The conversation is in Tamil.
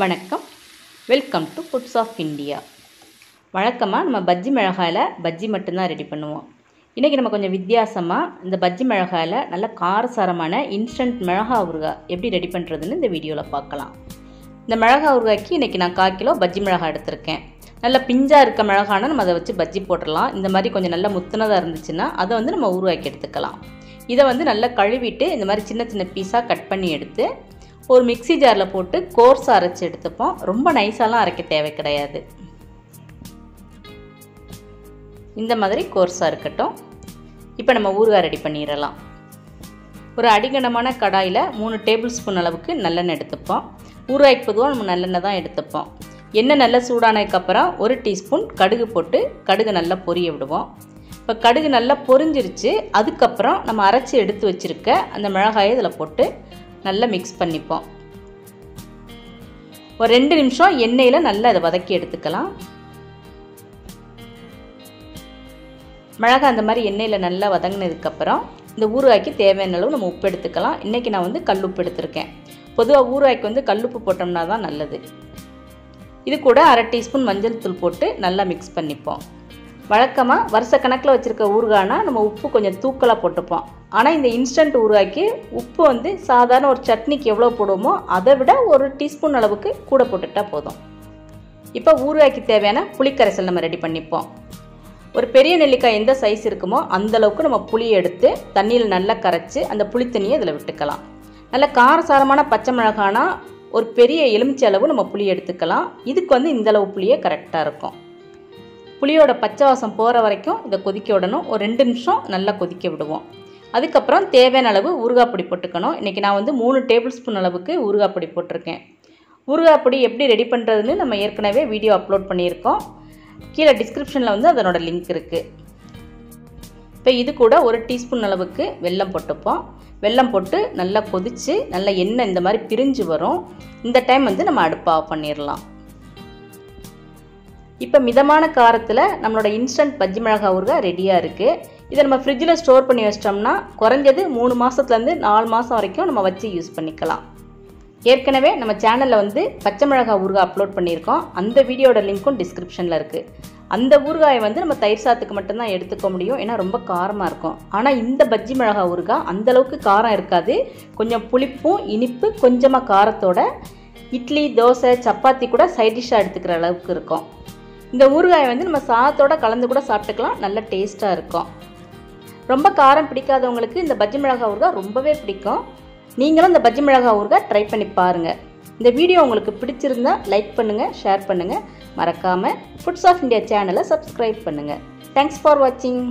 வணக்கம், welcome to foods of India. வழக்கமாக நம்ம பஜ்ஜி மிளகாயில் பஜ்ஜி மட்டும்தான் ரெடி பண்ணுவோம். இன்றைக்கி நம்ம கொஞ்சம் வித்தியாசமாக இந்த பஜ்ஜி மிளகாயில் நல்ல காரசாரமான இன்ஸ்டன்ட் மிளகாய் ஊறுகாய் எப்படி ரெடி பண்ணுறதுன்னு இந்த வீடியோவில் பார்க்கலாம். இந்த மிளகாய் ஊறுகாய்க்கு இன்றைக்கி நான் 1/4 கிலோ பஜ்ஜி மிளகாய் எடுத்திருக்கேன். நல்ல பிஞ்சாக இருக்க மிளகானா நம்ம அதை வச்சு பஜ்ஜி போட்டுடலாம். இந்த மாதிரி கொஞ்சம் நல்லா முத்துனதாக இருந்துச்சுன்னா அதை வந்து நம்ம ஊறுகாய்க்கு எடுத்துக்கலாம். இதை நல்லா கழுவிட்டு இந்த மாதிரி சின்ன சின்ன பீஸாக கட் பண்ணி எடுத்து ஒரு மிக்ஸி ஜாரில் போட்டு கோர்ஸாக அரைச்சி எடுத்துப்போம். ரொம்ப நைஸாலாம் அரைக்க தேவை கிடையாது. இந்த மாதிரி கோர்ஸாக இருக்கட்டும். இப்போ நம்ம ஊறுகாய் ரெடி பண்ணிடலாம். ஒரு அடிகனமான கடாயில் 3 டேபிள் ஸ்பூன் அளவுக்கு நல்லெண்ணெய் எடுத்துப்போம். ஊறுகாய்க்கு பொதுவாக நம்ம நல்லெண்ணெய் தான் எடுத்துப்போம். எண்ணெய் நல்லா சூடானதுக்கப்புறம் 1 டீஸ்பூன் கடுகு போட்டு கடுகு நல்லா பொரிய விடுவோம். இப்போ கடுகு நல்லா பொரிஞ்சிருச்சு. அதுக்கப்புறம் நம்ம அரைச்சி எடுத்து வச்சுருக்க அந்த மிளகாயை இதில் போட்டு நல்லா மிக்ஸ் பண்ணிப்போம். ஒரு 2 நிமிஷம் எண்ணெயில் நல்லா அதை வதக்கி எடுத்துக்கலாம். மிளகாய் அந்த மாதிரி எண்ணெயில் நல்லா வதங்கினதுக்கப்புறம் இந்த ஊறுகாய்க்கு தேவையான அளவு நம்ம உப்பு எடுத்துக்கலாம். இன்றைக்கி நான் கல்லுப்பு எடுத்திருக்கேன். பொதுவாக ஊறுகாய்க்கு கல்லுப்பு போட்டோம்னா தான் நல்லது. இது கூட 1/2 டீஸ்பூன் மஞ்சள் தூள் போட்டு நல்லா மிக்ஸ் பண்ணிப்போம். வழக்கமாக வருஷ கணக்கில் வச்சுருக்க ஊறுகாய்னா நம்ம உப்பு கொஞ்சம் தூக்கலாக போட்டுப்போம். ஆனால் இந்த இன்ஸ்டன்ட் ஊறுகாய்க்கு உப்பு சாதாரண ஒரு சட்னிக்கு எவ்வளோ போடுவோமோ அதை விட 1 டீஸ்பூன் அளவுக்கு கூட போட்டுட்டா போதும். இப்போ ஊறுகாய்க்கு தேவையான புளிக்கரைசல் நம்ம ரெடி பண்ணிப்போம். ஒரு பெரிய நெல்லிக்காய் எந்த சைஸ் இருக்குமோ அந்தளவுக்கு நம்ம புளியை எடுத்து தண்ணியில் நல்லா கரைச்சி அந்த புளித்தண்ணியை இதில் விட்டுக்கலாம். நல்ல காரசாரமான பச்சை மிளகானா ஒரு பெரிய எலுமிச்சை அளவு நம்ம புளி எடுத்துக்கலாம். இதுக்கு இந்தளவு புளியே கரெக்டாக இருக்கும். புளியோட பச்சை வாசம் போகிற வரைக்கும் இதை கொதிக்க விடணும். ஒரு 2 நிமிஷம் நல்லா கொதிக்க விடுவோம். அதுக்கப்புறம் தேவையான அளவு ஊறுகாய் பொடி போட்டுக்கணும். இன்றைக்கி நான் 3 டேபிள் ஸ்பூன் அளவுக்கு ஊறுகாய் பொடி போட்டிருக்கேன். ஊறுகாய் பொடி எப்படி ரெடி பண்ணுறதுன்னு நம்ம ஏற்கனவே வீடியோ அப்லோட் பண்ணியிருக்கோம். கீழே டிஸ்கிரிப்ஷனில் அதனோட லிங்க் இருக்குது. இப்போ இது கூட 1 டீஸ்பூன் அளவுக்கு வெல்லம் போட்டுப்போம். வெல்லம் போட்டு நல்லா கொதித்து நல்லா எண்ணெய் இந்த மாதிரி பிரிஞ்சு வரும். இந்த டைம் நம்ம அடுப்பை ஆஃப் பண்ணிடலாம். இப்போ மிதமான காரத்தில் நம்மளோட இன்ஸ்டன்ட் பஜ்ஜி மிளகாய் ஊறுகாய் ரெடியாக இருக்குது. இதை நம்ம ஃப்ரிட்ஜில் ஸ்டோர் பண்ணி வச்சிட்டோம்னா குறைஞ்சது 3 மாதத்துலேருந்து 4 மாதம் வரைக்கும் நம்ம வச்சு யூஸ் பண்ணிக்கலாம். ஏற்கனவே நம்ம சேனலில் பச்சை மிளகாய் ஊறுகாய் அப்லோட் பண்ணியிருக்கோம். அந்த வீடியோட லிங்க்கும் டிஸ்கிரிப்ஷனில் இருக்குது. அந்த ஊறுகாயை நம்ம தயிர் சாத்துக்கு மட்டும்தான் எடுத்துக்க முடியும். ஏன்னா ரொம்ப காரமாக இருக்கும். ஆனால் இந்த பஜ்ஜி மிளகாய் ஊறுகாய் அந்தளவுக்கு காரம் இருக்காது. கொஞ்சம் புளிப்பும் இனிப்பு கொஞ்சமாக காரத்தோட இட்லி, தோசை, சப்பாத்தி கூட சைட் டிஷ்ஷாக எடுத்துக்கிற அளவுக்கு இருக்கும். இந்த ஊறுகாயை நம்ம சாதத்தோடு கலந்து கூட சாப்பிட்டுக்கலாம். நல்ல டேஸ்ட்டாக இருக்கும். ரொம்ப காரம் பிடிக்காதவங்களுக்கு இந்த பஜ்ஜி மிளகாய் ஊறுகாய் ரொம்பவே பிடிக்கும். நீங்களும் இந்த பஜ்ஜி மிளகாய் ஊறுகாய் ட்ரை பண்ணி பாருங்கள். இந்த வீடியோ உங்களுக்கு பிடிச்சிருந்தா லைக் பண்ணுங்கள், ஷேர் பண்ணுங்கள். மறக்காமல் ஃபுட்ஸ் ஆஃப் இந்தியா சேனலை சப்ஸ்கிரைப் பண்ணுங்கள். தேங்க்ஸ் ஃபார் வாட்சிங்.